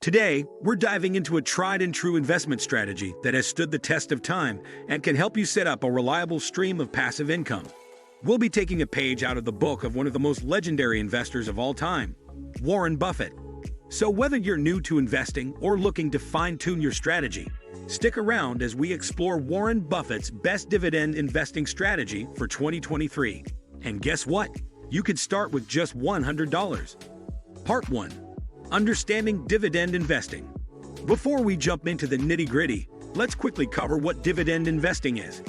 Today, we're diving into a tried and true investment strategy that has stood the test of time and can help you set up a reliable stream of passive income. We'll be taking a page out of the book of one of the most legendary investors of all time, Warren Buffett. So whether you're new to investing or looking to fine-tune your strategy, stick around as we explore Warren Buffett's best dividend investing strategy for 2023. And guess what? You could start with just $100. Part 1. Understanding dividend investing. Before we jump into the nitty-gritty, let's quickly cover what dividend investing is.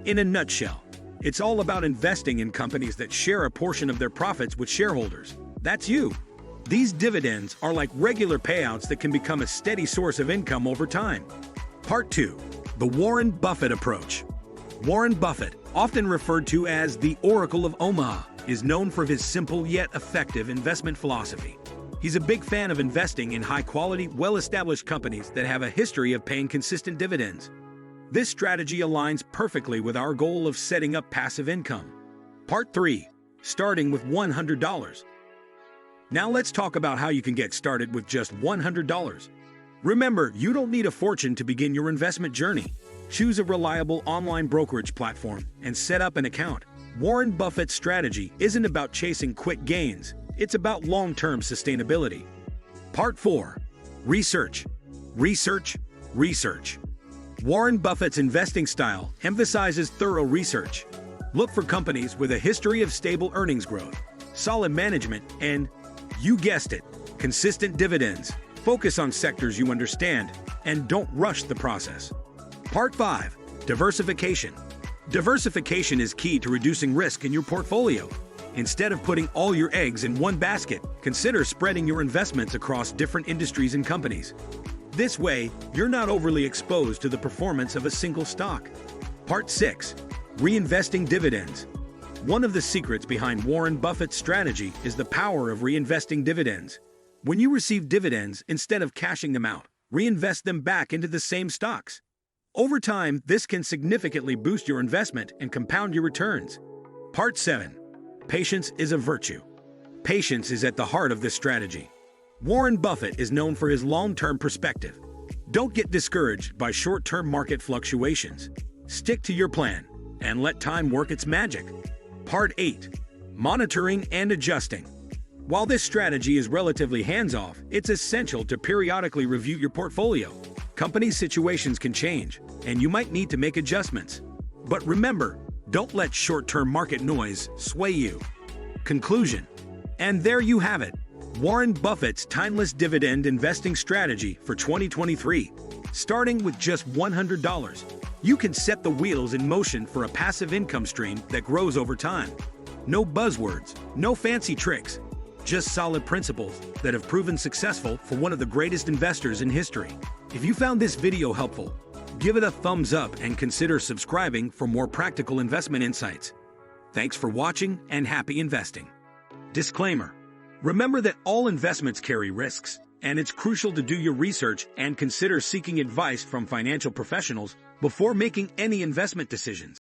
In a nutshell, it's all about investing in companies that share a portion of their profits with shareholders. That's you. These dividends are like regular payouts that can become a steady source of income over time. Part 2. The Warren Buffett approach. Warren Buffett, often referred to as the Oracle of Omaha, is known for his simple yet effective investment philosophy. He's a big fan of investing in high-quality, well-established companies that have a history of paying consistent dividends. This strategy aligns perfectly with our goal of setting up passive income. Part 3. Starting with $100. Now let's talk about how you can get started with just $100. Remember, you don't need a fortune to begin your investment journey. Choose a reliable online brokerage platform and set up an account. Warren Buffett's strategy isn't about chasing quick gains. It's about long-term sustainability. Part 4. Research. Research. Research. Warren Buffett's investing style emphasizes thorough research. Look for companies with a history of stable earnings growth, solid management, and, you guessed it, consistent dividends. Focus on sectors you understand, and don't rush the process. Part 5. Diversification. Diversification is key to reducing risk in your portfolio. Instead of putting all your eggs in one basket, consider spreading your investments across different industries and companies. This way, you're not overly exposed to the performance of a single stock. Part 6. Reinvesting dividends. One of the secrets behind Warren Buffett's strategy is the power of reinvesting dividends. When you receive dividends, instead of cashing them out, reinvest them back into the same stocks. Over time, this can significantly boost your investment and compound your returns. Part 7. Patience is a virtue. Patience is at the heart of this strategy. Warren Buffett is known for his long-term perspective. Don't get discouraged by short-term market fluctuations. Stick to your plan and let time work its magic. Part 8. Monitoring and adjusting. While this strategy is relatively hands-off, it's essential to periodically review your portfolio. Company situations can change, and you might need to make adjustments. But remember, don't let short-term market noise sway you. Conclusion. And there you have it, Warren Buffett's timeless dividend investing strategy for 2023. Starting with just $100, you can set the wheels in motion for a passive income stream that grows over time. No buzzwords, no fancy tricks, just solid principles that have proven successful for one of the greatest investors in history. If you found this video helpful, give it a thumbs up and consider subscribing for more practical investment insights. Thanks for watching and happy investing. Disclaimer. Remember that all investments carry risks, and it's crucial to do your research and consider seeking advice from financial professionals before making any investment decisions.